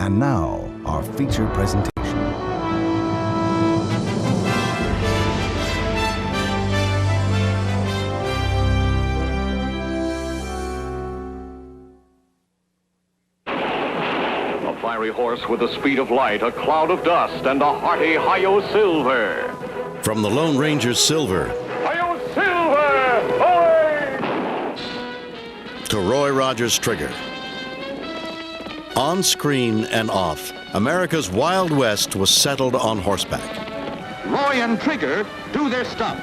And now, our feature presentation. A fiery horse with the speed of light, a cloud of dust, and a hearty Hi-Yo Silver. From the Lone Ranger's Silver Hi-Yo Silver! Ahoy! to Roy Rogers' Trigger. On screen and off, America's Wild West was settled on horseback. Roy and Trigger do their stuff.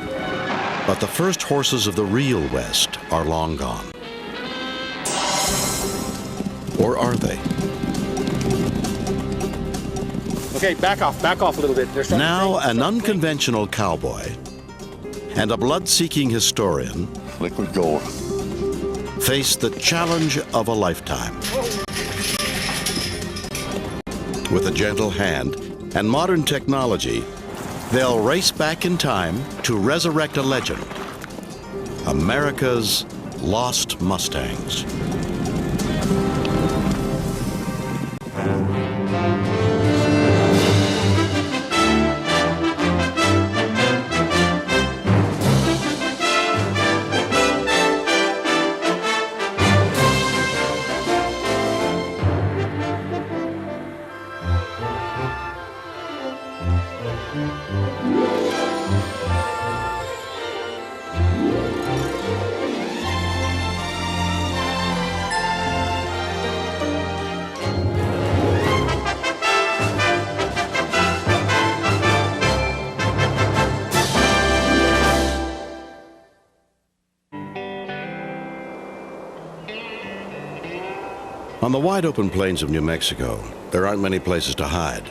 But the first horses of the real West are long gone. Or are they? Okay, back off a little bit. Now an unconventional cowboy and a blood-seeking historian Liquid gold. face the challenge of a lifetime. With a gentle hand and modern technology, they'll race back in time to resurrect a legend, America's lost Mustangs. On the wide open plains of New Mexico, there aren't many places to hide.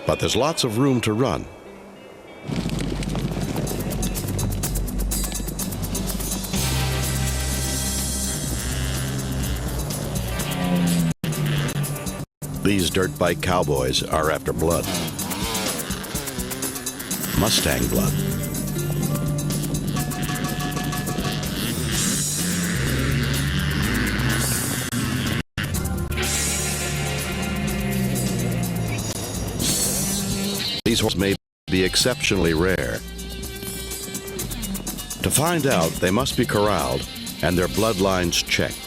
But there's lots of room to run. These dirt bike cowboys are after blood. Mustang blood. These horses may be exceptionally rare. To find out, they must be corralled and their bloodlines checked.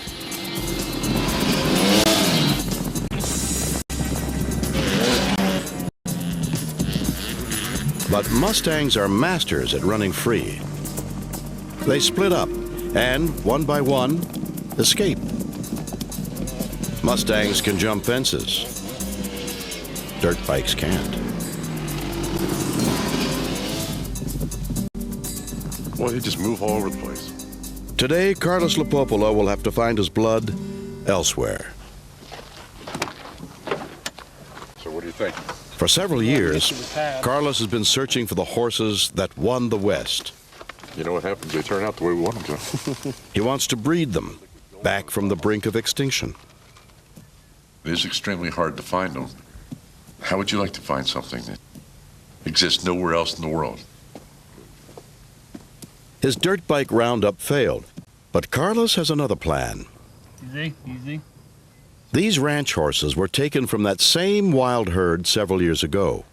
But Mustangs are masters at running free. They split up and, one by one, escape. Mustangs can jump fences. Dirt bikes can't. Well, they just move all over the place. Today, Carlos Lepopolo will have to find his blood elsewhere. So what do you think? For several years, Carlos has been searching for the horses that won the West. You know what happens? They turn out the way we want them to. He wants to breed them back from the brink of extinction. It is extremely hard to find them. How would you like to find something that exists nowhere else in the world? His dirt bike roundup failed, but Carlos has another plan. Easy. These ranch horses were taken from that same wild herd several years ago.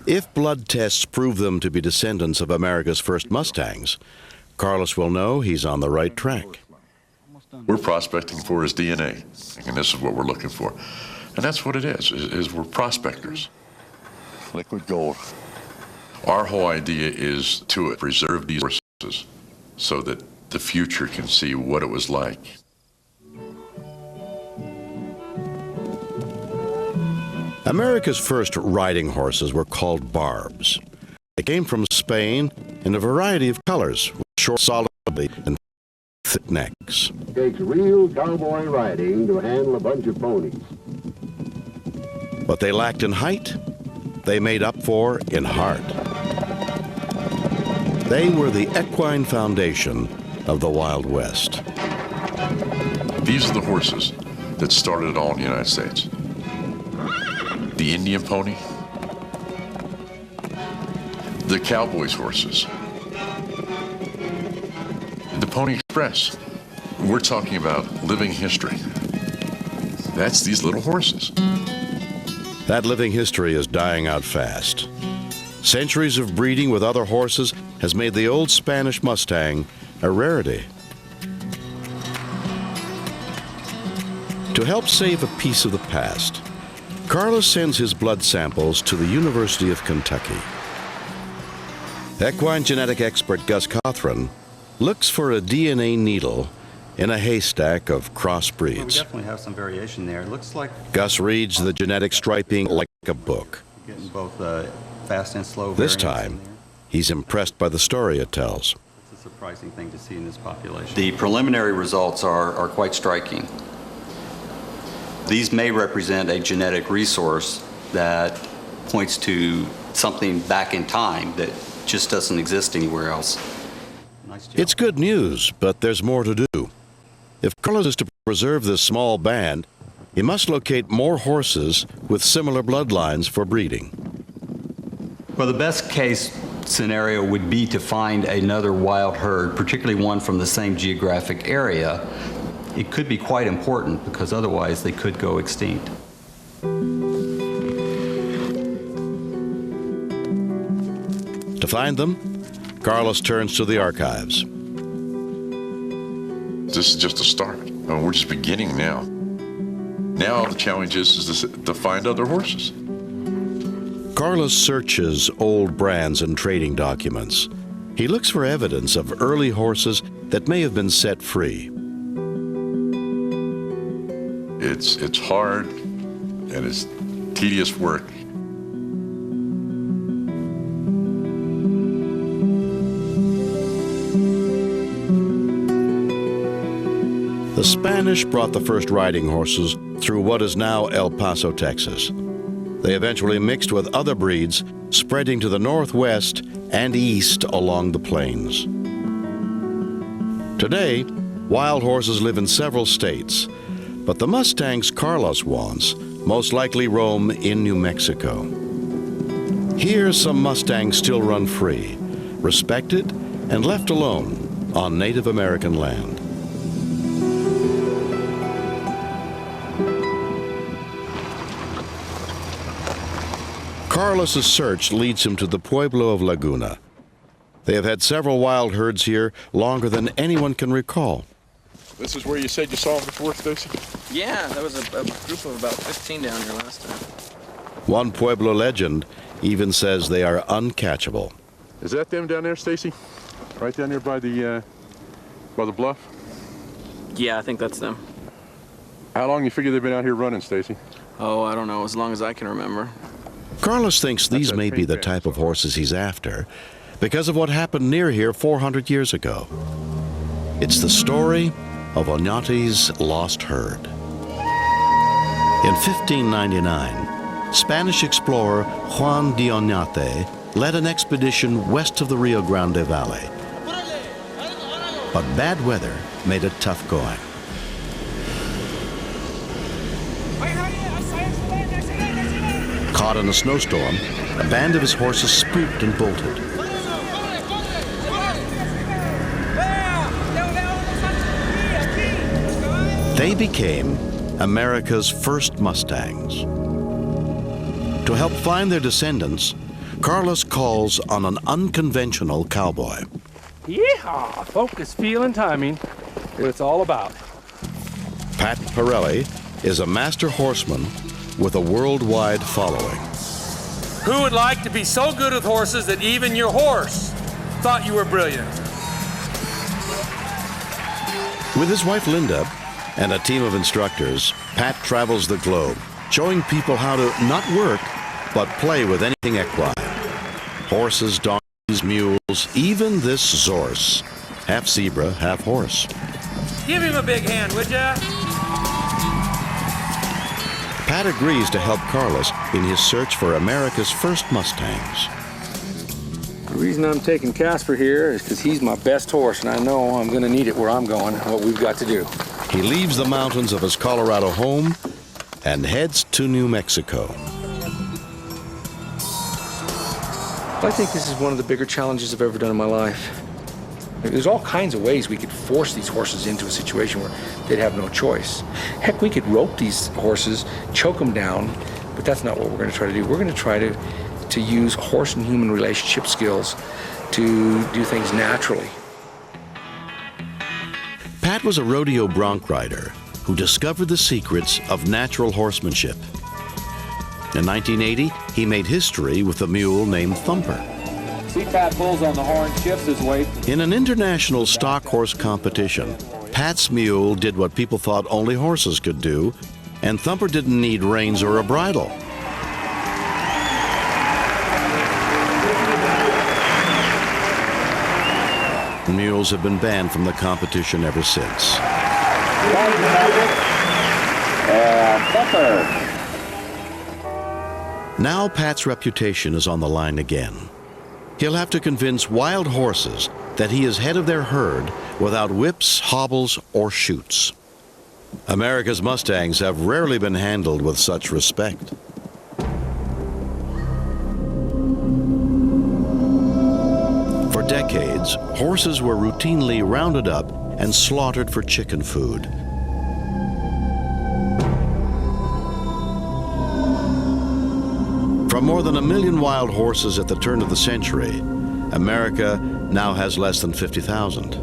If blood tests prove them to be descendants of America's first Mustangs, Carlos will know he's on the right track. We're prospecting for his DNA, and this is what we're looking for. And that's what it is we're prospectors. Liquid gold. Our whole idea is to preserve these horses so that the future can see what it was like. America's first riding horses were called barbs. They came from Spain in a variety of colors, with short, solidly and thick necks. It takes real cowboy riding to handle a bunch of ponies. What they lacked in height, they made up for in heart. They were the equine foundation of the Wild West. These are the horses that started it all in the United States. The Indian pony, the cowboys' horses, the Pony Express. We're talking about living history. That's these little horses. That living history is dying out fast. Centuries of breeding with other horses has made the old Spanish Mustang a rarity. To help save a piece of the past, Carlos sends his blood samples to the University of Kentucky. Equine genetic expert Gus Cothran looks for a DNA needle in a haystack of crossbreeds. Well, we definitely have some variation there. It looks like Gus reads the genetic striping like a book. getting both fast and slow This variants in time, there. he's impressed by the story it tells. It's a surprising thing to see in this population. The preliminary results are quite striking. These may represent a genetic resource that points to something back in time that just doesn't exist anywhere else. Nice job. It's good news, but there's more to do. If Carlos is to preserve this small band, he must locate more horses with similar bloodlines for breeding. Well, the best case scenario would be to find another wild herd, particularly one from the same geographic area. It could be quite important because otherwise they could go extinct. To find them, Carlos turns to the archives. This is just a start. I mean, we're just beginning now. Now the challenge is to find other horses. Carlos searches old brands and trading documents. He looks for evidence of early horses that may have been set free. It's hard and it's tedious work. The Spanish brought the first riding horses through what is now El Paso, Texas. They eventually mixed with other breeds, spreading to the northwest and east along the plains. Today, wild horses live in several states, but the Mustangs Carlos wants most likely roam in New Mexico. Here, some Mustangs still run free, respected and left alone on Native American land. Carlos's search leads him to the Pueblo of Laguna. They have had several wild herds here longer than anyone can recall. This is where you said you saw them before, Stacy? Yeah, there was a group of about 15 down here last time. One Pueblo legend even says they are uncatchable. Is that them down there, Stacy? Right down there by the bluff? Yeah, I think that's them. How long you figure they've been out here running, Stacy? Oh, I don't know, as long as I can remember. Carlos thinks these may be the type of horses he's after because of what happened near here 400 years ago. It's the story of Oñate's lost herd. In 1599, Spanish explorer Juan de Oñate led an expedition west of the Rio Grande Valley. But bad weather made it tough going. Caught in a snowstorm, a band of his horses spooked and bolted. They became America's first Mustangs. To help find their descendants, Carlos calls on an unconventional cowboy. Yeehaw! Focus, feel, and timing. What it's all about. Pat Pirelli is a master horseman with a worldwide following. Who would like to be so good with horses that even your horse thought you were brilliant? With his wife Linda and a team of instructors, Pat travels the globe, showing people how to not work, but play with anything equine. Horses, donkeys, mules, even this Zorse, half zebra, half horse. Give him a big hand, would ya? Pat agrees to help Carlos in his search for America's first Mustangs. The reason I'm taking Casper here is because he's my best horse, and I know I'm going to need it where I'm going, what we've got to do. He leaves the mountains of his Colorado home and heads to New Mexico. I think this is one of the bigger challenges I've ever done in my life. There's all kinds of ways we could force these horses into a situation where they'd have no choice. Heck, we could rope these horses, choke them down, but that's not what we're going to try to do. We're going to try to use horse and human relationship skills to do things naturally. Pat was a rodeo bronc rider who discovered the secrets of natural horsemanship. In 1980, he made history with a mule named Thumper. See Pat pulls on the horn, shifts his weight. In an international stock horse competition, Pat's mule did what people thought only horses could do, and Thumper didn't need reins or a bridle. Mules have been banned from the competition ever since. Now Pat's reputation is on the line again. He'll have to convince wild horses that he is head of their herd without whips, hobbles, or chutes. America's Mustangs have rarely been handled with such respect. For decades, horses were routinely rounded up and slaughtered for chicken food. From more than 1 million wild horses at the turn of the century, America now has less than 50,000.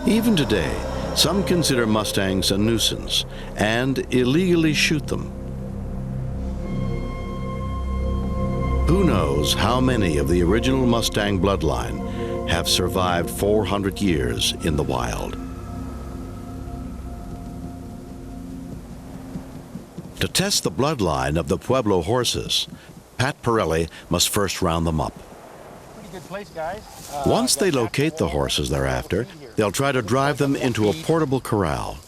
Even today, some consider Mustangs a nuisance and illegally shoot them. Who knows how many of the original Mustang bloodline have survived 400 years in the wild. To test the bloodline of the Pueblo horses, Pat Pirelli must first round them up. Pretty good place, guys. Once they locate the horses thereafter, they'll try to drive them into a portable corral.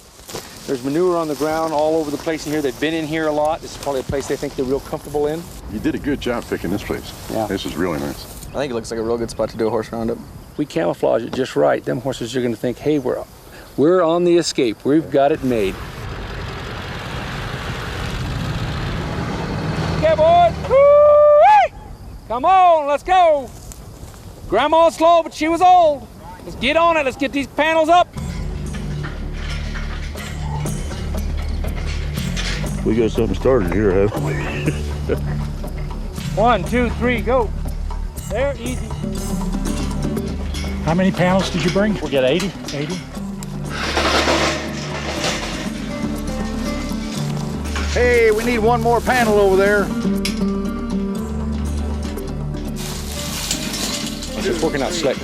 There's manure on the ground all over the place in here. They've been in here a lot. This is probably a place they think they're real comfortable in. You did a good job picking this place. Yeah. This is really nice. I think it looks like a real good spot to do a horse roundup. If we camouflage it just right, them horses are going to think, hey, we're on the escape. We've got it made. Okay, boys. Woo-wee! Come on, let's go. Grandma's slow, but she was old. Let's get on it. Let's get these panels up. We got something started here, haven't we? 1, 2, 3, go. There, easy. How many panels did you bring? We got 80. 80. Hey, we need one more panel over there. It's just working out slick.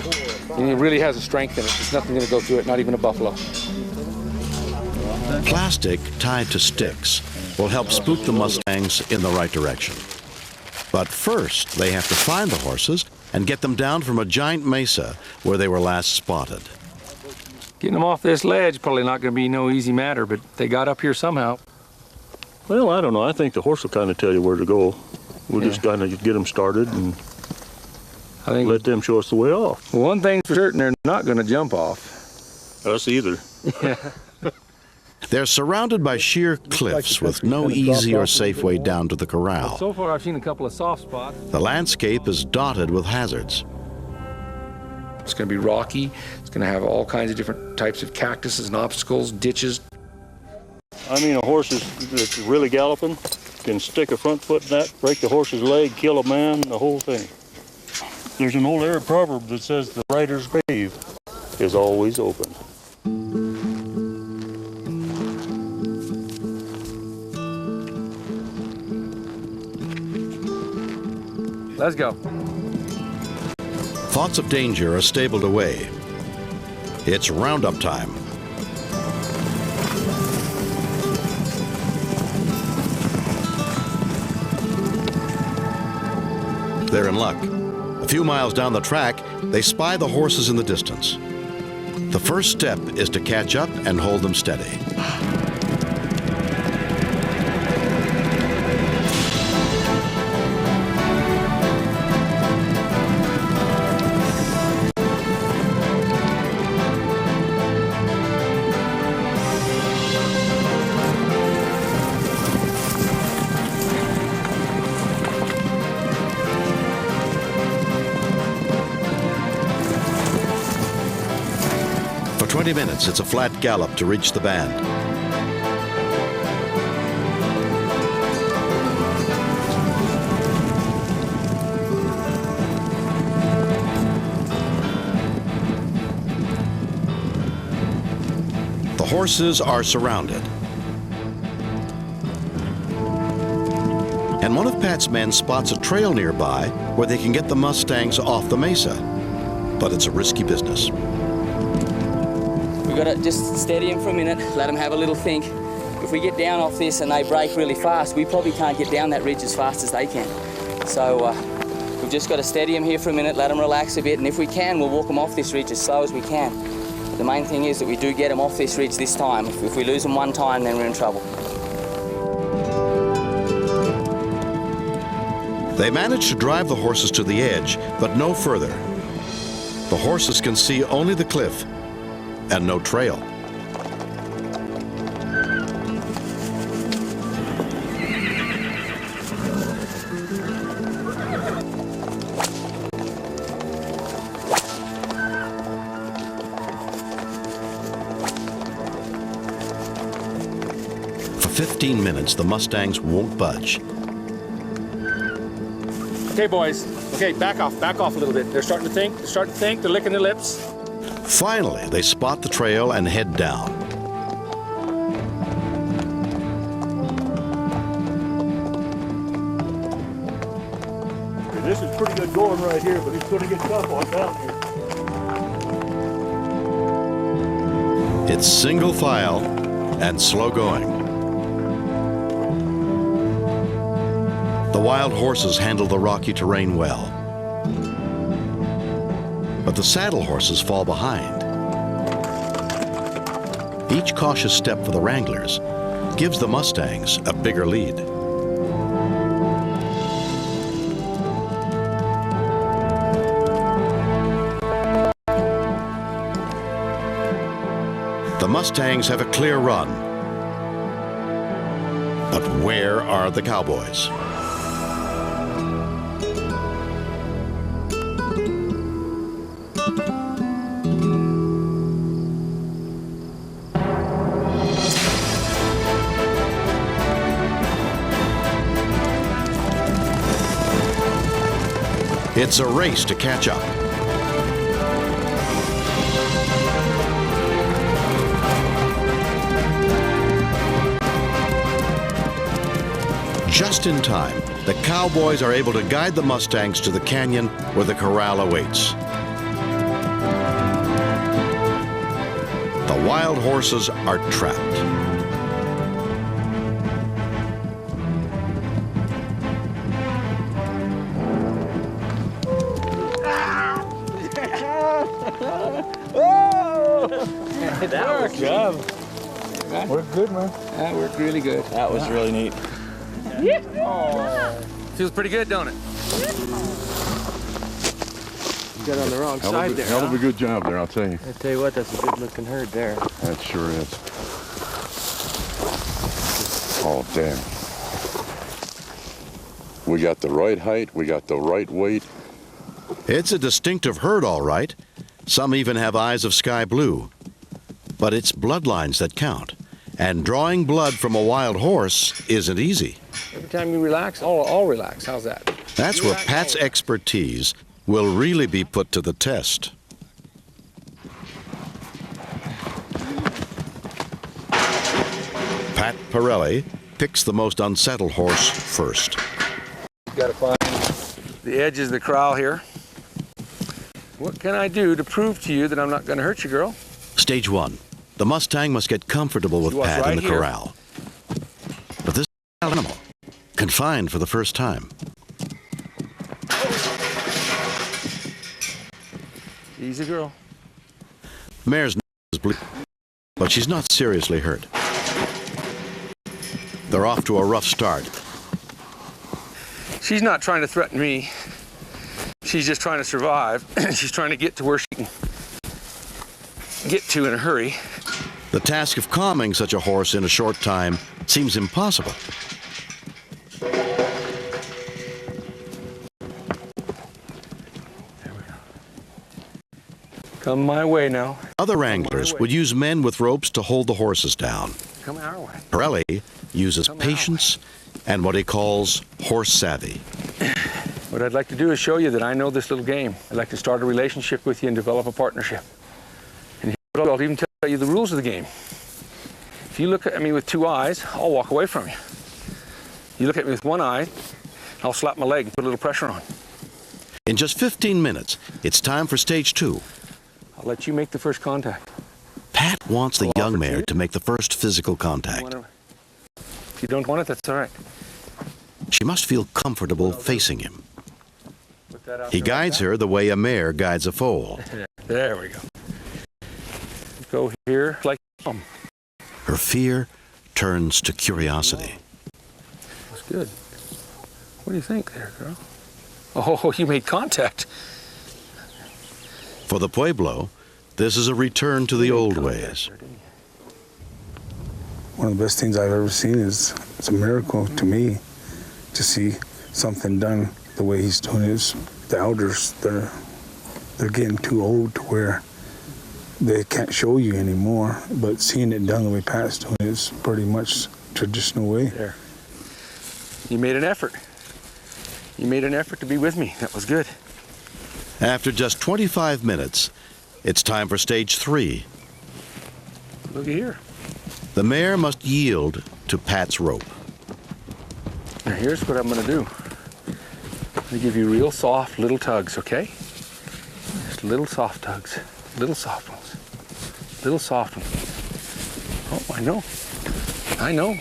And it really has a strength in it. There's nothing going to go through it, not even a buffalo. Plastic tied to sticks will help spook the Mustangs in the right direction. But first, they have to find the horses and get them down from a giant mesa where they were last spotted. Getting them off this ledge probably not going to be no easy matter, but they got up here somehow. Well, I don't know. I think the horse will kind of tell you where to go. We'll just kind of get them started and let them show us the way off. Well, one thing's for certain, they're not going to jump off. Us either. Yeah. They're surrounded by sheer cliffs with no easy or safe way down to the corral. So far, I've seen a couple of soft spots. The landscape is dotted with hazards. It's going to be rocky. It's going to have all kinds of different types of cactuses and obstacles, ditches. I mean, a horse that's really galloping can stick a front foot in that, break the horse's leg, kill a man, the whole thing. There's an old Arab proverb that says the rider's grave is always open. Let's go. Thoughts of danger are stabled away. It's roundup time. They're in luck. A few miles down the track, they spy the horses in the distance. The first step is to catch up and hold them steady. 20 minutes, it's a flat gallop to reach the band. The horses are surrounded. And one of Pat's men spots a trail nearby where they can get the Mustangs off the mesa. But it's a risky business. We've got to just steady them for a minute, let them have a little think. If we get down off this and they break really fast, we probably can't get down that ridge as fast as they can. So we've just got to steady them here for a minute, let them relax a bit, and if we can, we'll walk them off this ridge as slow as we can. The main thing is that we do get them off this ridge this time. If we lose them one time, then we're in trouble. They manage to drive the horses to the edge, but no further. The horses can see only the cliff and no trail. For 15 minutes, the Mustangs won't budge. Okay, boys. Okay, back off a little bit. They're starting to think. They're licking their lips. Finally, they spot the trail and head down. Okay, this is pretty good going right here, but it's going to get tough on down here. It's single file and slow going. The wild horses handle the rocky terrain well. But the saddle horses fall behind. Each cautious step for the wranglers gives the Mustangs a bigger lead. The Mustangs have a clear run. But where are the cowboys? It's a race to catch up. Just in time, the cowboys are able to guide the Mustangs to the canyon where the corral awaits. The wild horses are trapped. That Good job. Worked good, man. That worked really good. That was really neat. Feels pretty good, don't it? You got on the wrong side there. Hell of a good job there, I'll tell you. I tell you what, that's a good looking herd there. That sure is. Oh, damn. We got the right height, we got the right weight. It's a distinctive herd, all right. Some even have eyes of sky blue. But it's bloodlines that count. And drawing blood from a wild horse isn't easy. Every time you relax, I'll relax. How's that? That's where Pat's expertise will really be put to the test. Pat Pirelli picks the most unsettled horse first. You've got to find the edges of the corral here. What can I do to prove to you that I'm not going to hurt you, girl? Stage one. The Mustang must get comfortable with Pat right in the here. corral. But this animal, confined for the first time. Easy, girl. The mare's nose is bleeding, but she's not seriously hurt. They're off to a rough start. She's not trying to threaten me. She's just trying to survive. She's trying to get to where she can get to in a hurry. The task of calming such a horse in a short time seems impossible. Come my way now. Other wranglers would use men with ropes to hold the horses down. Come our way. Pirelli uses patience and what he calls horse savvy. What I'd like to do is show you that I know this little game. I'd like to start a relationship with you and develop a partnership. And I'll even tell you the rules of the game. If you look at me with two eyes, I'll walk away from you. You look at me with one eye, I'll slap my leg and put a little pressure on. In just 15 minutes, it's time for stage 2. I'll let you make the first contact. Pat wants the young mare to make the first physical contact. If you don't want it, that's all right. She must feel comfortable facing him. He guides her the way a mare guides a foal. There we go. Go here like Her fear turns to curiosity. That's good. What do you think there, girl? Oh, you made contact. For the Pueblo, this is a return to the old ways. One of the best things I've ever seen is, it's a miracle to me to see something done the way he's doing it. The elders, they're getting too old to where they can't show you anymore, but seeing it done the way Pat's doing it is pretty much traditional way. There. You made an effort. You made an effort to be with me. That was good. After just 25 minutes, it's time for stage 3. Looky here. The mare must yield to Pat's rope. Now here's what I'm going to do. I'm going to give you real soft little tugs, okay? Just little soft tugs. Little soft ones. Little soft ones. Oh, I know. I know.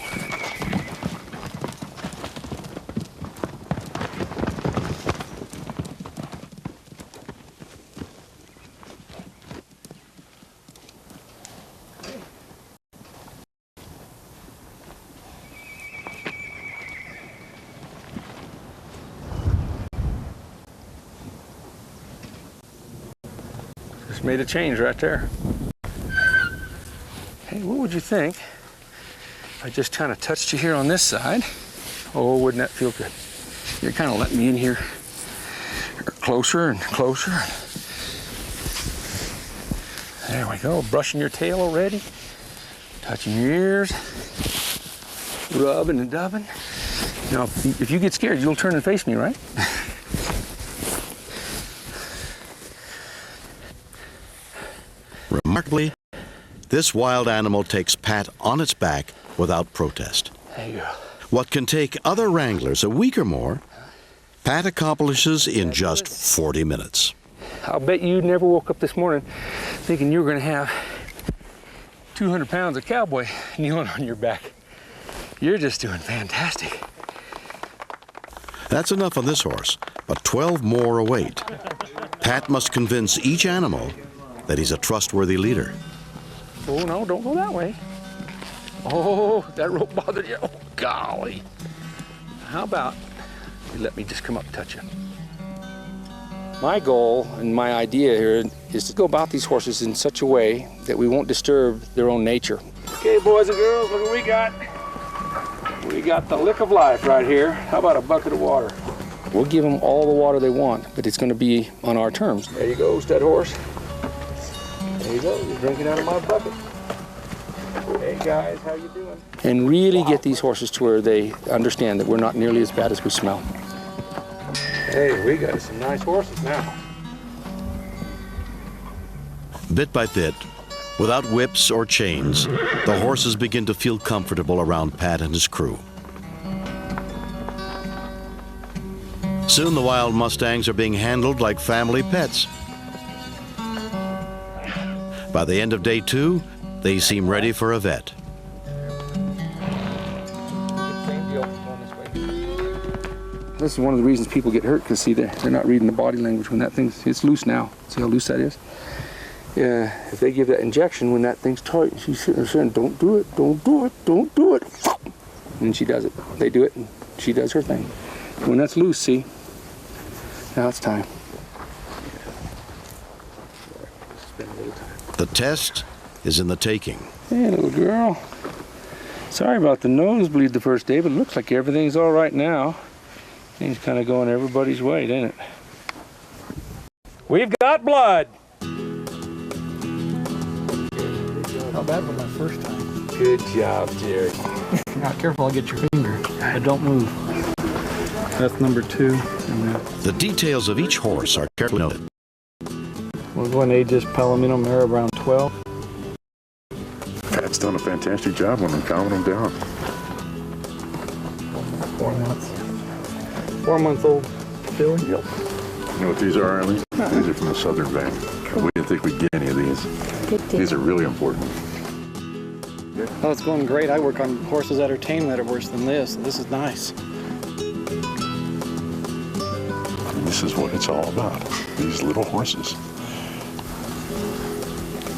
Just made a change right there. Hey, what would you think if I just kind of touched you here on this side? Oh, wouldn't that feel good? You're kind of letting me in here closer and closer. There we go, brushing your tail already, touching your ears, rubbing and dubbing. Now, if you get scared, you'll turn and face me, right? Remarkably, this wild animal takes Pat on its back without protest. There you go. What can take other wranglers a week or more, Pat accomplishes in just 40 minutes. I'll bet you never woke up this morning thinking you were going to have 200 pounds of cowboy kneeling on your back. You're just doing fantastic. That's enough on this horse, but 12 more await. Pat must convince each animal that he's a trustworthy leader. Oh, no, don't go that way. Oh, that rope bothered you? Oh, golly. How about you let me just come up and touch you? My goal and my idea here is to go about these horses in such a way that we won't disturb their own nature. Okay, boys and girls, look what we got. We got the lick of life right here. How about a bucket of water? We'll give them all the water they want, but it's going to be on our terms. There you go, stud horse. There you go, you're drinking out of my bucket. Hey guys, how you doing? And really get these horses to where they understand that we're not nearly as bad as we smell. Hey, we got some nice horses now. Bit by bit, without whips or chains, the horses begin to feel comfortable around Pat and his crew. Soon the wild Mustangs are being handled like family pets. By the end of day 2, they seem ready for a vet. This is one of the reasons people get hurt, because see, they're not reading the body language when that thing's, it's loose now. See how loose that is? Yeah, if they give that injection when that thing's tight, she's sitting there saying, don't do it, don't do it, don't do it. And she does it. They do it, and she does her thing. When that's loose, see, now it's time. The test is in the taking. Hey, little girl. Sorry about the nosebleed the first day, but it looks like everything's all right now. Things kind of going everybody's way, didn't it? We've got blood. Not bad for my first time. Good job, Jerry. Now careful, I'll get your finger. But don't move. That's number 2. And The details of each horse are carefully noted. we'll go and age this Palomino mare around 12. Pat's done a fantastic job when I'm calming them down. 4 months. 4-month-old filly. Yep. You know what these are, Arlene? These are from the southern bank. We didn't think we'd get any of these. These are really important. Oh, it's going great. I work on horses that are tame that are worse than this. So this is nice. And this is what it's all about. These little horses.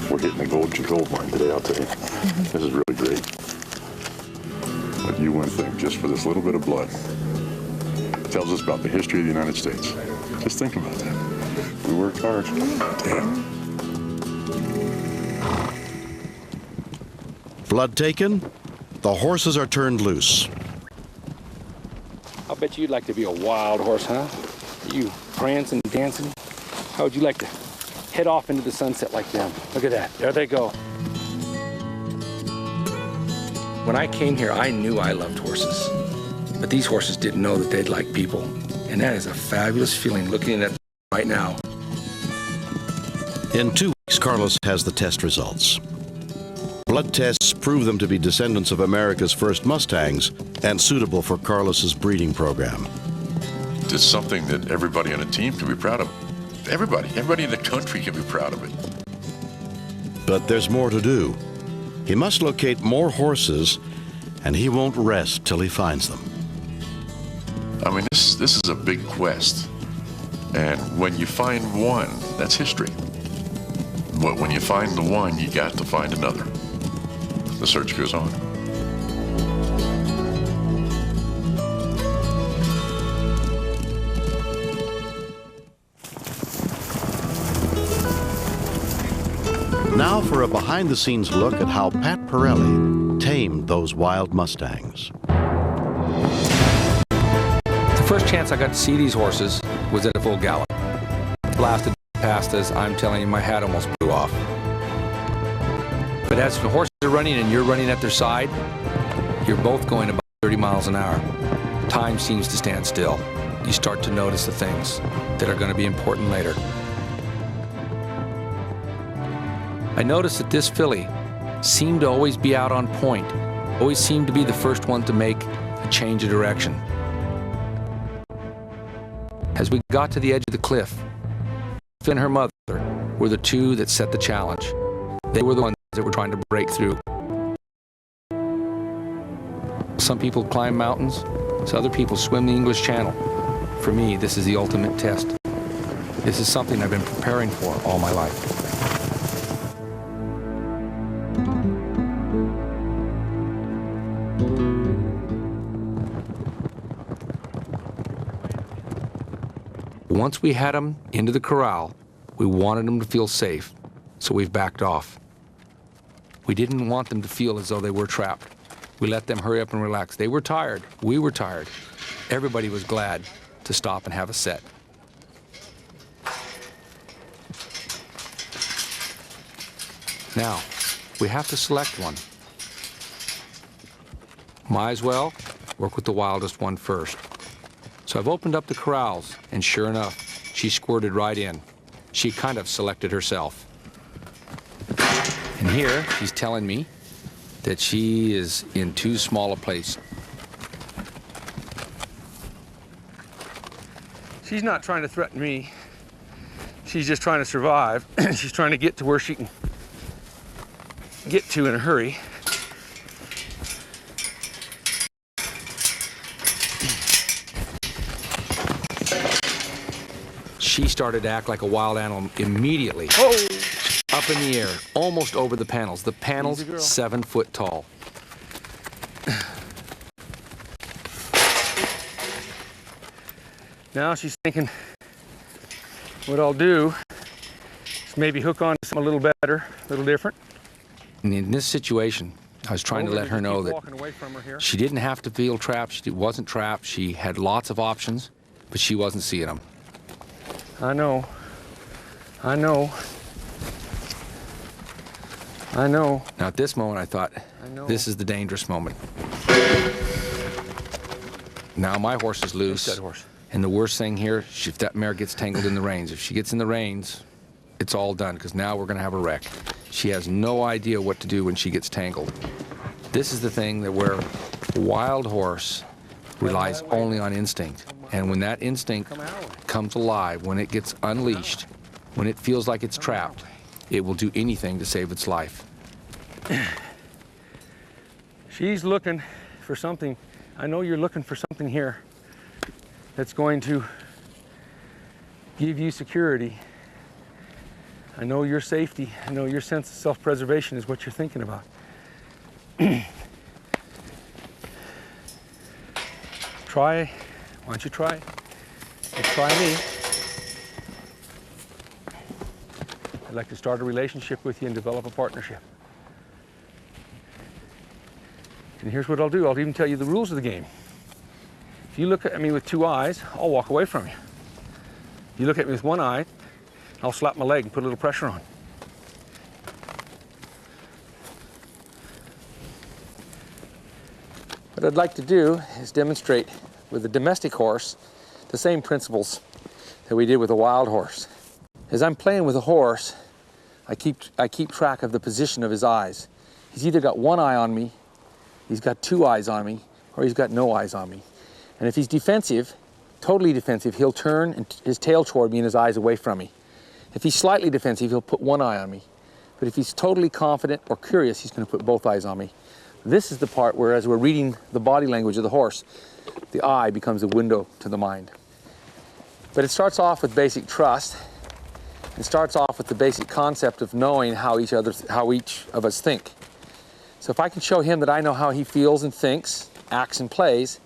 We're hitting the gold mine today, I'll tell you. This is really great. But you wouldn't think, just for this little bit of blood. It tells us about the history of the United States. Just think about that. We worked hard. Damn. Blood taken, the horses are turned loose. I'll bet you'd like to be a wild horse, huh? You prancing, dancing. How would you like to head off into the sunset like them? Look at that. There they go. When I came here, I knew I loved horses. But these horses didn't know that they'd like people. And that is a fabulous feeling looking at them right now. In 2 weeks, Carlos has the test results. Blood tests prove them to be descendants of America's first Mustangs and suitable for Carlos's breeding program. It's something that everybody on a team can be proud of. Everybody in the country can be proud of it. But there's more to do. He must locate more horses, and he won't rest till he finds them. I mean, this is a big quest. And when you find one, that's history. But when you find the one, you got to find another. The search goes on. Now for a behind-the-scenes look at how Pat Pirelli tamed those wild Mustangs. The first chance I got to see these horses was at a full gallop. Blasted past us, I'm telling you, my hat almost blew off. But as the horses are running and you're running at their side, you're both going about 30 miles an hour. Time seems to stand still. You start to notice the things that are going to be important later. I noticed that this filly seemed to always be out on point, always seemed to be the first one to make a change of direction. As we got to the edge of the cliff, Phil and her mother were the two that set the challenge. They were the ones that were trying to break through. Some people climb mountains, so other people swim the English Channel. For me, this is the ultimate test. This is something I've been preparing for all my life. Once we had them into the corral, we wanted them to feel safe, so we've backed off. We didn't want them to feel as though they were trapped. We let them hurry up and relax. They were tired. We were tired. Everybody was glad to stop and have a set. Now, we have to select one. Might as well work with the wildest one first. So I've opened up the corrals, and sure enough, she squirted right in. She kind of selected herself. And here, she's telling me that she is in too small a place. She's not trying to threaten me. She's just trying to survive. She's trying to get to where she can get to in a hurry. She started to act like a wild animal immediately. Oh! Up in the air, almost over the panels. The panels, 7 foot tall. Now she's thinking, what I'll do is maybe hook on to something a little better, a little different. And in this situation, I was trying to let her know that she didn't have to feel trapped. She wasn't trapped. She had lots of options, but she wasn't seeing them. I know. I know. I know. Now at this moment I thought, know. this is the dangerous moment. Now my horse is loose. That horse. And the worst thing here, if that mare gets tangled in the reins, if she gets in the reins, it's all done, because now we're going to have a wreck. She has no idea what to do when she gets tangled. This is the thing that where a wild horse relies only on instinct. And when that instinct comes alive, when it gets unleashed, when it feels like it's trapped, it will do anything to save its life. She's looking for something. I know you're looking for something here that's going to give you security. I know your safety. I know your sense of self-preservation is what you're thinking about. Try. Why don't you try? Let's try me. I'd like to start a relationship with you and develop a partnership. And here's what I'll do. I'll even tell you the rules of the game. If you look at me with two eyes, I'll walk away from you. You look at me with one eye, I'll slap my leg and put a little pressure on. What I'd like to do is demonstrate with a domestic horse the same principles that we did with a wild horse. As I'm playing with a horse, I keep track of the position of his eyes. He's either got one eye on me, he's got two eyes on me, or he's got no eyes on me. And if he's defensive, totally defensive, he'll turn his tail toward me and his eyes away from me. If he's slightly defensive, he'll put one eye on me. But if he's totally confident or curious, he's going to put both eyes on me. This is the part where, as we're reading the body language of the horse, the eye becomes a window to the mind. But it starts off with basic trust. It starts off with the basic concept of knowing how each of us think. So if I can show him that I know how he feels and thinks, acts and plays,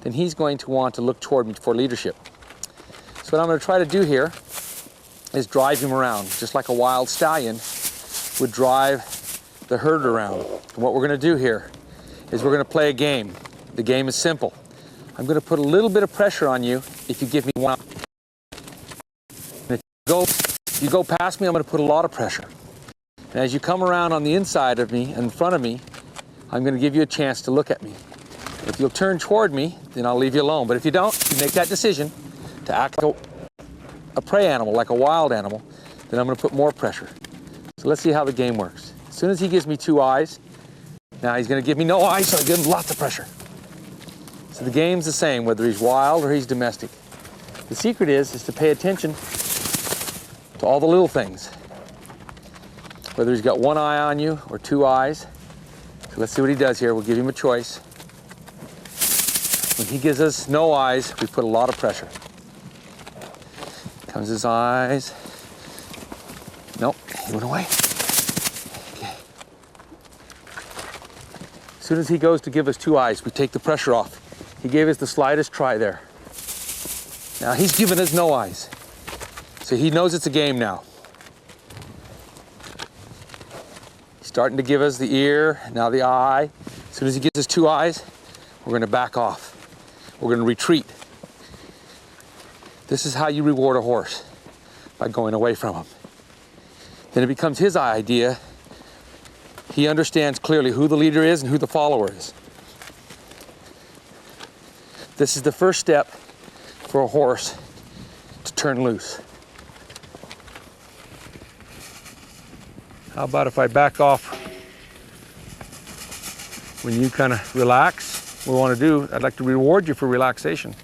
then he's going to want to look toward me for leadership. So what I'm going to try to do here is drive him around, just like a wild stallion would drive the herd around. And what we're going to do here is we're going to play a game. The game is simple. I'm going to put a little bit of pressure on you if you give me one. And if you go past me, I'm going to put a lot of pressure. And as you come around on the inside of me, in front of me, I'm going to give you a chance to look at me. If you'll turn toward me, then I'll leave you alone. But if you don't, if you make that decision to act like a prey animal, like a wild animal, then I'm going to put more pressure. So let's see how the game works. As soon as he gives me two eyes, now he's going to give me no eyes, so I give him lots of pressure. So the game's the same, whether he's wild or he's domestic. The secret is to pay attention to all the little things. Whether he's got one eye on you or two eyes. So let's see what he does here. We'll give him a choice. When he gives us no eyes, we put a lot of pressure. Comes his eyes. Nope, he went away. Okay. As soon as he goes to give us two eyes, we take the pressure off. He gave us the slightest try there. Now he's given us no eyes. So he knows it's a game now. He's starting to give us the ear, now the eye. As soon as he gives us two eyes, we're going to back off. We're going to retreat. This is how you reward a horse, by going away from him. Then it becomes his idea. He understands clearly who the leader is and who the follower is. This is the first step for a horse to turn loose. How about if I back off when you kind of relax? What we want to do, I'd like to reward you for relaxation.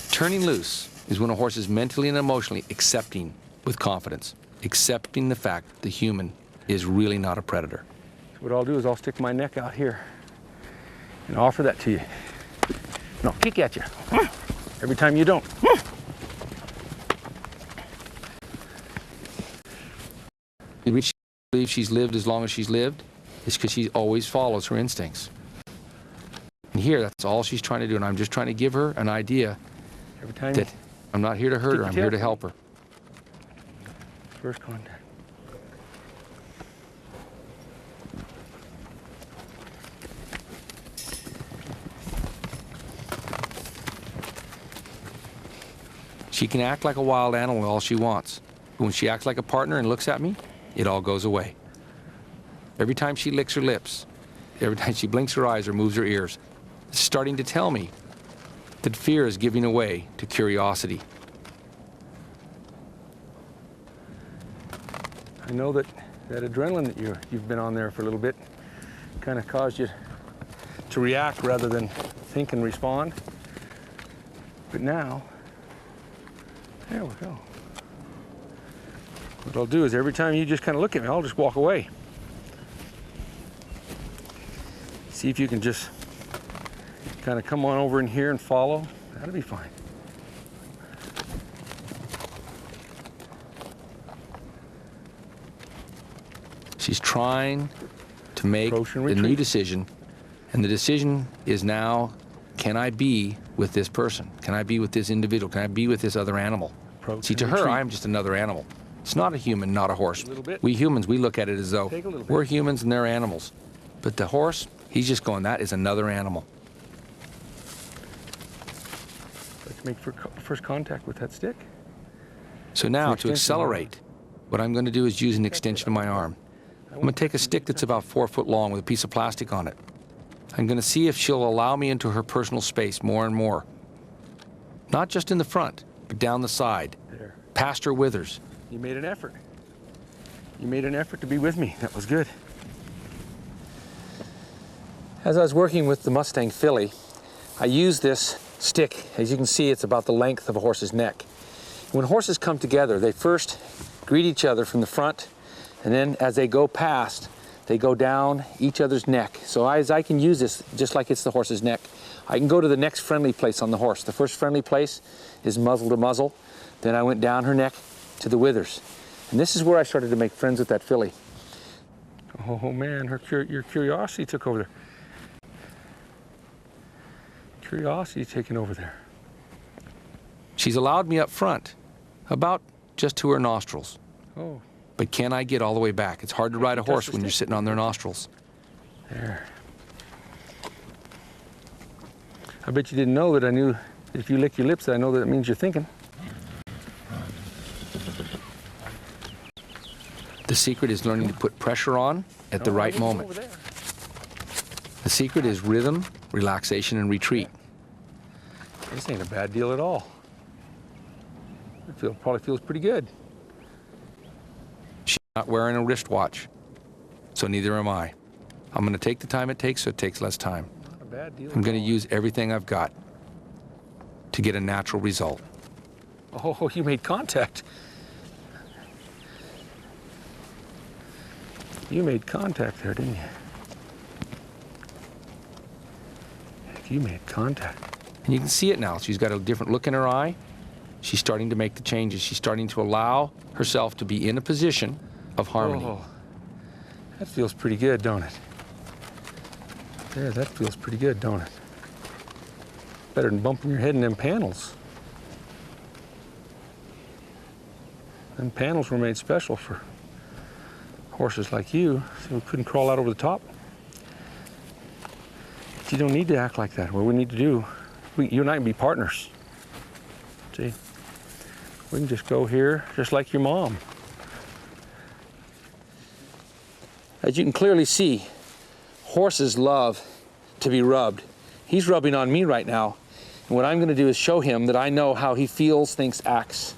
Turning loose is when a horse is mentally and emotionally accepting with confidence, accepting the fact that the human is really not a predator. So what I'll do is I'll stick my neck out here and offer that to you. No, kick at you. Every time you don't. The reason she believes she's lived as long as she's lived is because she always follows her instincts. And here, that's all she's trying to do, and I'm just trying to give her an idea every time that I'm not here to hurt her, I'm here to help her. First contact. She can act like a wild animal all she wants, but when she acts like a partner and looks at me, it all goes away. every time she licks her lips, every time she blinks her eyes or moves her ears, it's starting to tell me that fear is giving way to curiosity. I know that adrenaline that you've been on there for a little bit kind of caused you to react rather than think and respond. But now, there we go. What I'll do is every time you just kind of look at me, I'll just walk away. See if you can just kind of come on over in here and follow. That'll be fine. She's trying to make the new decision, and the decision is now, can I be with this person? Can I be with this individual? Can I be with this other animal? See, to her, I'm just another animal. It's not a human, not a horse. We humans, we look at it as though we're humans and they're animals. But the horse, he's just going, that is another animal. Let's make first contact with that stick. So now, to accelerate, what I'm going to do is use an extension of my arm. I'm going to take a stick that's about 4 foot long with a piece of plastic on it. I'm going to see if she'll allow me into her personal space more and more. Not just in the front, but down the side, past her withers. You made an effort. You made an effort to be with me. That was good. As I was working with the Mustang filly, I used this stick. As you can see, it's about the length of a horse's neck. When horses come together, they first greet each other from the front, and then as they go past, they go down each other's neck. So as I can use this just like it's the horse's neck, I can go to the next friendly place on the horse. The first friendly place is muzzle to muzzle. Then I went down her neck to the withers. And this is where I started to make friends with that filly. Oh man, your curiosity took over there. Curiosity taking over there. She's allowed me up front, about just to her nostrils. Oh. But can I get all the way back? It's hard to ride a horse when you're sitting on their nostrils. There. I bet you didn't know that I knew that if you lick your lips, that I know that it means you're thinking. The secret is learning to put pressure on at the right moment. The secret is rhythm, relaxation, and retreat. This ain't a bad deal at all. It probably feels pretty good. She's not wearing a wristwatch, so neither am I. I'm going to take the time it takes so it takes less time. Not a bad deal. I'm going to use everything I've got to get a natural result. Oh, you made contact. You made contact there, didn't you? Heck, you made contact. And you can see it now. She's got a different look in her eye. She's starting to make the changes. She's starting to allow herself to be in a position of harmony. Oh, that feels pretty good, don't it? Yeah, that feels pretty good, don't it? Better than bumping your head in them panels. Them panels were made special for horses like you, so we couldn't crawl out over the top. But you don't need to act like that. What we need to do, you and I can be partners. See? We can just go here, just like your mom. As you can clearly see, horses love to be rubbed. He's rubbing on me right now. And what I'm going to do is show him that I know how he feels, thinks, acts,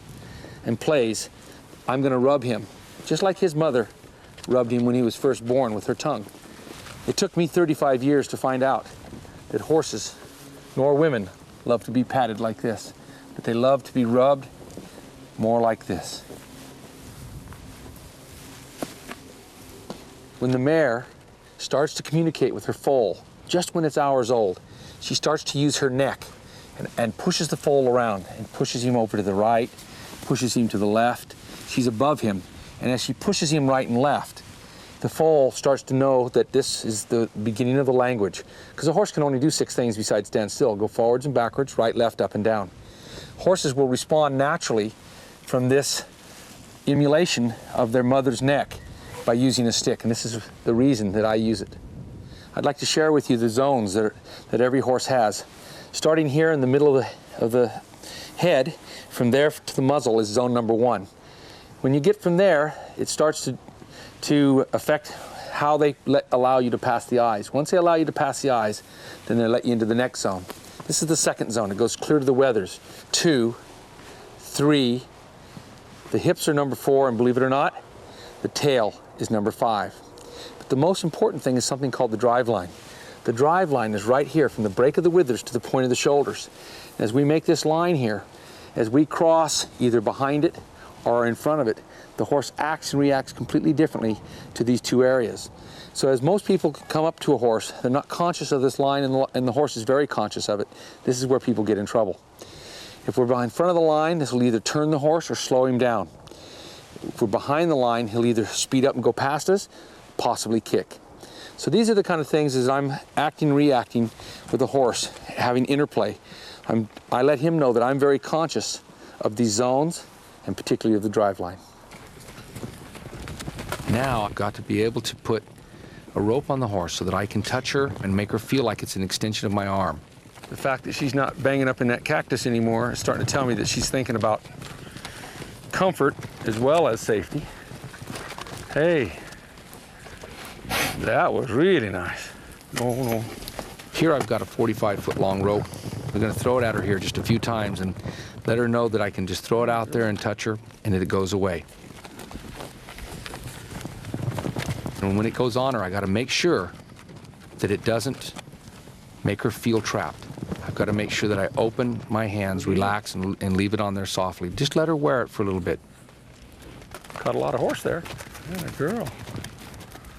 and plays. I'm going to rub him, just like his mother rubbed him when he was first born with her tongue. It took me 35 years to find out that horses, nor women, love to be patted like this, but they love to be rubbed more like this. When the mare starts to communicate with her foal, just when it's hours old, she starts to use her neck and pushes the foal around and pushes him over to the right, pushes him to the left. She's above him, and as she pushes him right and left, the foal starts to know that this is the beginning of the language, because a horse can only do 6 things besides stand still: go forwards and backwards, right, left, up, and down. Horses will respond naturally from this emulation of their mother's neck by using a stick, and this is the reason that I use it. I'd like to share with you the zones that every horse has. Starting here in the middle of the head, from there to the muzzle is zone number 1. When you get from there, it starts to affect how they allow you to pass the eyes. Once they allow you to pass the eyes, then they let you into the next zone. This is the second zone. It goes clear to the weathers. 2, 3, the hips are number 4, and believe it or not, the tail is number 5. But the most important thing is something called the drive line. The drive line is right here from the break of the withers to the point of the shoulders. As we make this line here, as we cross either behind it or in front of it, the horse acts and reacts completely differently to these two areas. So as most people come up to a horse, they're not conscious of this line, and the horse is very conscious of it. This is where people get in trouble. If we're behind front of the line, this will either turn the horse or slow him down. If we're behind the line, he'll either speed up and go past us, possibly kick. So these are the kind of things as I'm acting and reacting with the horse, having interplay. I let him know that I'm very conscious of these zones, and particularly of the drive line. Now I've got to be able to put a rope on the horse so that I can touch her and make her feel like it's an extension of my arm. The fact that she's not banging up in that cactus anymore is starting to tell me that she's thinking about comfort as well as safety. Hey, that was really nice. No. Here I've got a 45-foot long rope. We're going to throw it at her here just a few times and let her know that I can just throw it out there and touch her and that it goes away. And when it goes on her, I got to make sure that it doesn't make her feel trapped. I've got to make sure that I open my hands, relax, and leave it on there softly. Just let her wear it for a little bit. Caught a lot of horse there. Yeah, girl.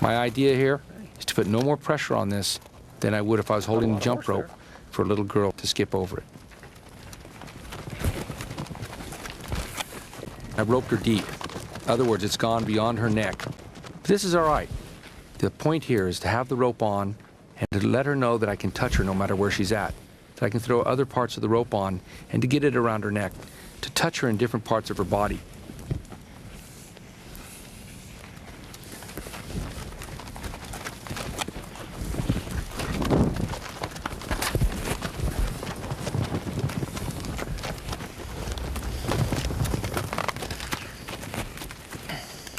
My idea here is to put no more pressure on this than I would if I was holding the jump rope for a little girl to skip over it. I've roped her deep. In other words, it's gone beyond her neck. But this is all right. The point here is to have the rope on and to let her know that I can touch her no matter where she's at. That I can throw other parts of the rope on and to get it around her neck, to touch her in different parts of her body.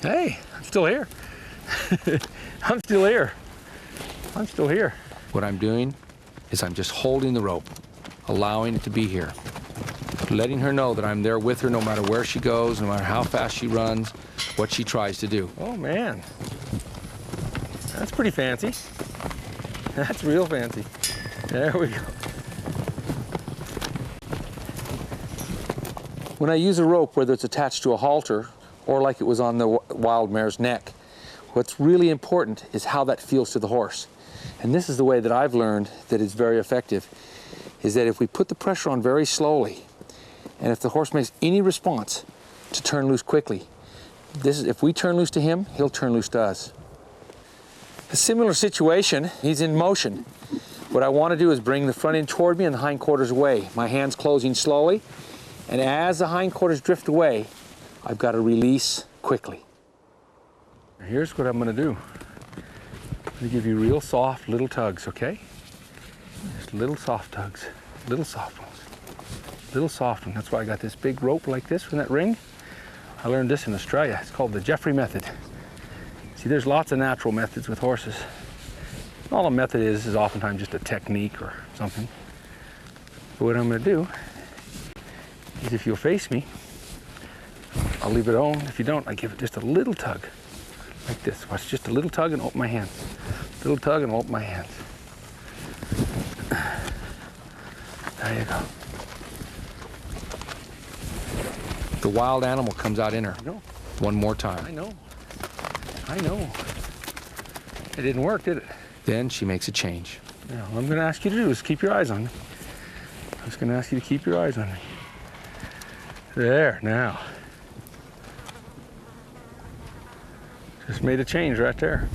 Hey, I'm still here. I'm still here. I'm still here. What I'm doing is I'm just holding the rope, allowing it to be here, letting her know that I'm there with her no matter where she goes, no matter how fast she runs, what she tries to do. Oh man, that's pretty fancy. That's real fancy. There we go. When I use a rope, whether it's attached to a halter or like it was on the wild mare's neck, what's really important is how that feels to the horse. And this is the way that I've learned that it's very effective, is that if we put the pressure on very slowly, and if the horse makes any response to turn loose quickly, if we turn loose to him, he'll turn loose to us. A similar situation, he's in motion. What I want to do is bring the front end toward me and the hindquarters away. My hands closing slowly, and as the hindquarters drift away, I've got to release quickly. Here's what I'm going to do. I'm going to give you real soft little tugs, okay? Just little soft tugs, little soft ones, little soft ones. That's why I got this big rope like this from that ring. I learned this in Australia. It's called the Jeffrey method. See, there's lots of natural methods with horses. All a method is oftentimes just a technique or something. But what I'm going to do is, if you'll face me, I'll leave it on. If you don't, I give it just a little tug, like this. Watch, just a little tug and open my hands. Little tug and open my hands. There you go. The wild animal comes out in her. I know. One more time. I know. I know. It didn't work, did it? Then she makes a change. Now, what I'm going to ask you to do is keep your eyes on me. I'm just going to ask you to keep your eyes on me. There, now. Just made a change right there.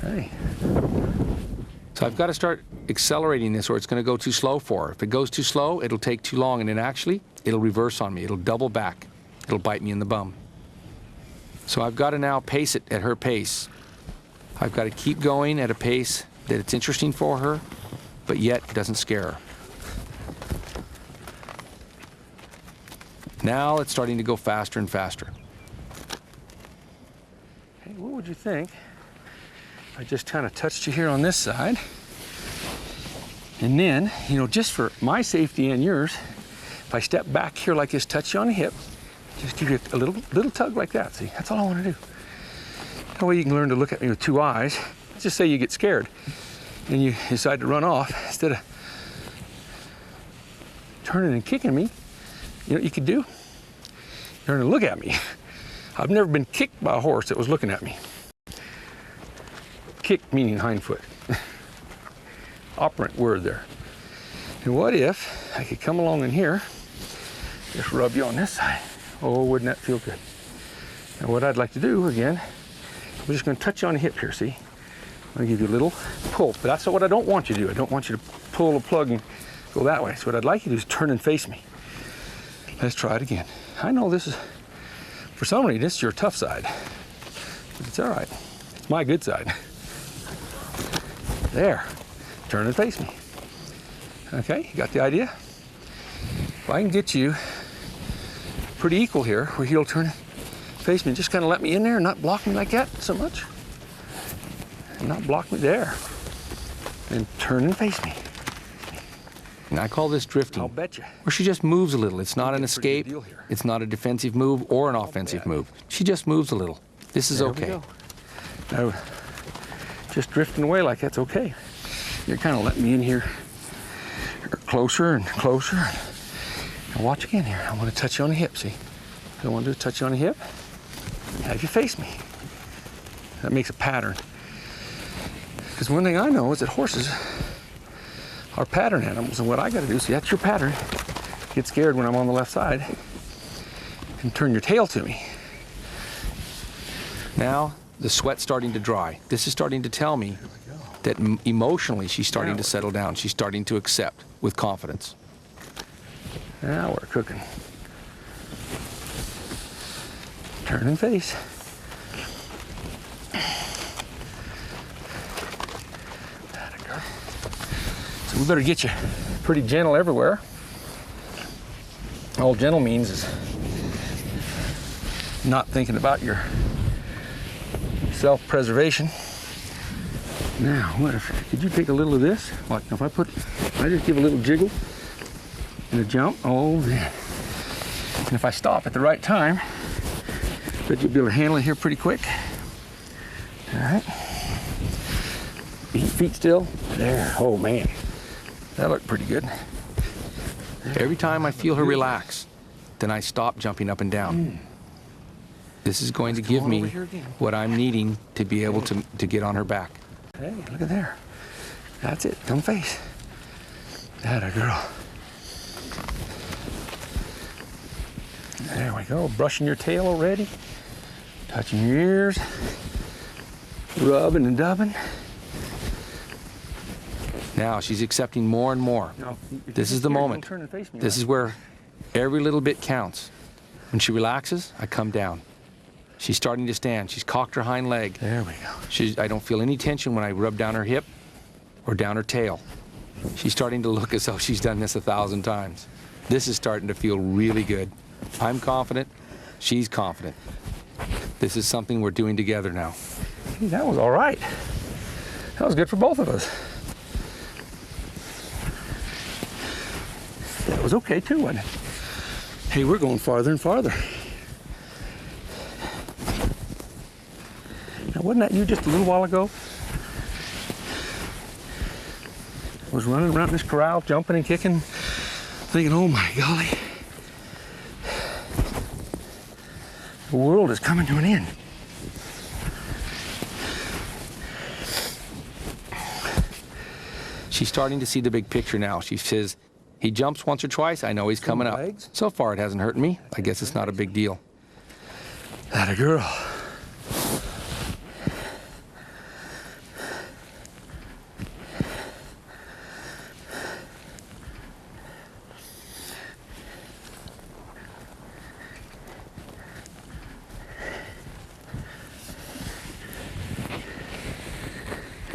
Hey. So I've got to start accelerating this or it's going to go too slow for her. If it goes too slow, it'll take too long, and then actually, it'll reverse on me. It'll double back. It'll bite me in the bum. So I've got to now pace it at her pace. I've got to keep going at a pace that it's interesting for her, but yet doesn't scare her. Now it's starting to go faster and faster. Hey, what would you think? I just kind of touched you here on this side. And then, you know, just for my safety and yours, if I step back here like this, touch you on the hip, just give you a little tug like that. See, that's all I want to do. That way you can learn to look at me with two eyes. Let's just say you get scared and you decide to run off. Instead of turning and kicking me, you know what you could do? Learn to look at me. I've never been kicked by a horse that was looking at me. Kick meaning hind foot. Operant word there. And what if I could come along in here, just rub you on this side? Oh, wouldn't that feel good? And what I'd like to do, again, I'm just going to touch you on the hip here, see? I'm going to give you a little pull, but that's what I don't want you to do. I don't want you to pull the plug and go that way. So what I'd like you to do is turn and face me. Let's try it again. I know this is, for some reason, this is your tough side, but it's all right. It's my good side. There. Turn and face me. Okay, you got the idea? If I can get you pretty equal here, where you'll turn and face me, just kind of let me in there and not block me like that so much. And not block me there. And turn and face me. And I call this drifting. I'll bet you. Where she just moves a little. It's not an escape. It's not a defensive move or an offensive move. She just moves a little. This is okay. Now, just drifting away like that's okay. You're kind of letting me in here closer and closer. Now watch again here. I want to touch you on the hip, see? I want to do is touch you on the hip. Have you face me. That makes a pattern. Because one thing I know is that horses are pattern animals, and what I got to do, see, that's your pattern. Get scared when I'm on the left side and turn your tail to me. Now the sweat's starting to dry. This is starting to tell me that emotionally she's starting to settle down. She's starting to accept with confidence. Now we're cooking. Turn and face. So we better get you pretty gentle everywhere. All gentle means is not thinking about your self-preservation. Now, what if, could you take a little of this? Like if I just give a little jiggle and a jump, oh man. And if I stop at the right time, bet you'll be able to handle it here pretty quick. All right. Feet still. There, oh man. That looked pretty good. Every time I feel her relax, then I stop jumping up and down. This is going to give me what I'm needing to be able to get on her back. Hey, look at there. That's it. Come face. Atta girl. There we go. Brushing your tail already. Touching your ears. Rubbing and dubbing. Now she's accepting more and more. This is the moment. This is where every little bit counts. When she relaxes, I come down. She's starting to stand. She's cocked her hind leg. There we go. I don't feel any tension when I rub down her hip or down her tail. She's starting to look as though she's done this 1,000 times. This is starting to feel really good. I'm confident. She's confident. This is something we're doing together now. That was all right. That was good for both of us. That was okay too, wasn't it? Hey, we're going farther and farther. Now, wasn't that you just a little while ago? Was running around this corral, jumping and kicking, thinking, oh my golly, the world is coming to an end. She's starting to see the big picture now. She says, he jumps once or twice, I know he's coming up. So far it hasn't hurt me. I guess it's not a big deal. Atta girl.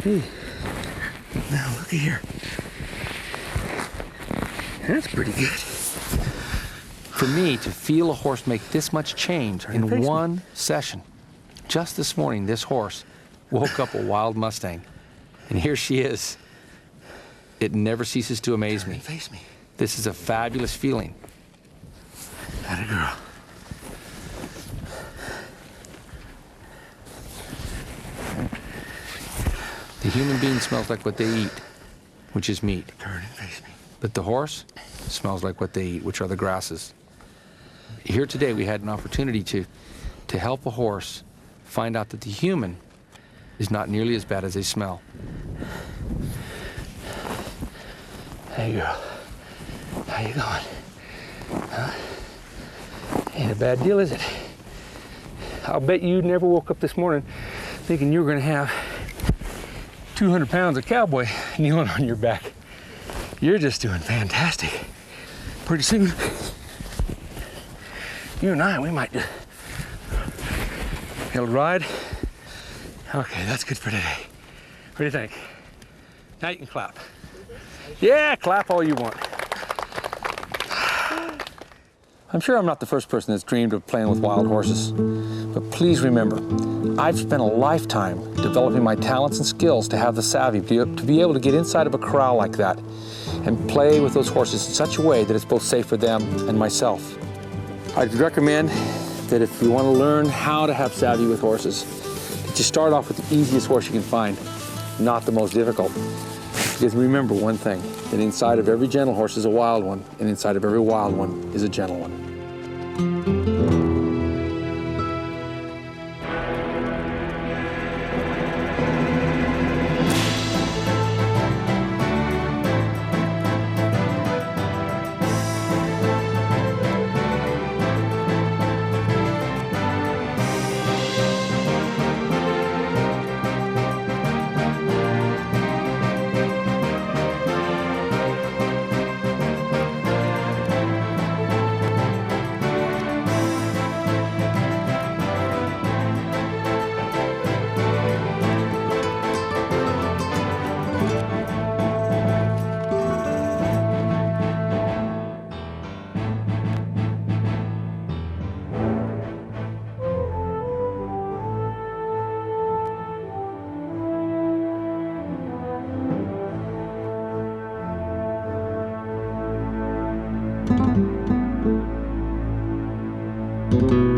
Hey, now look at here. That's pretty good. For me to feel a horse make this much change in one session, just this morning, this horse woke up a wild Mustang. And here she is. It never ceases to amaze me. Face me. This is a fabulous feeling. Atta girl. The human being smells like what they eat, which is meat. Turn and face me. But the horse smells like what they eat, which are the grasses. Here today we had an opportunity to help a horse find out that the human is not nearly as bad as they smell. Hey girl, how you going? Huh? Ain't a bad deal, is it? I'll bet you never woke up this morning thinking you were gonna have 200 pounds of cowboy kneeling on your back. You're just doing fantastic. Pretty soon, you and I, we might just be able to ride. Okay, that's good for today. What do you think? Now you can clap. Yeah, clap all you want. I'm sure I'm not the first person that's dreamed of playing with wild horses, but please remember, I've spent a lifetime developing my talents and skills to have the savvy to be able to get inside of a corral like that and play with those horses in such a way that it's both safe for them and myself. I'd recommend that if you want to learn how to have savvy with horses, that you start off with the easiest horse you can find, not the most difficult. Because remember one thing, that inside of every gentle horse is a wild one, and inside of every wild one is a gentle one. Thank you.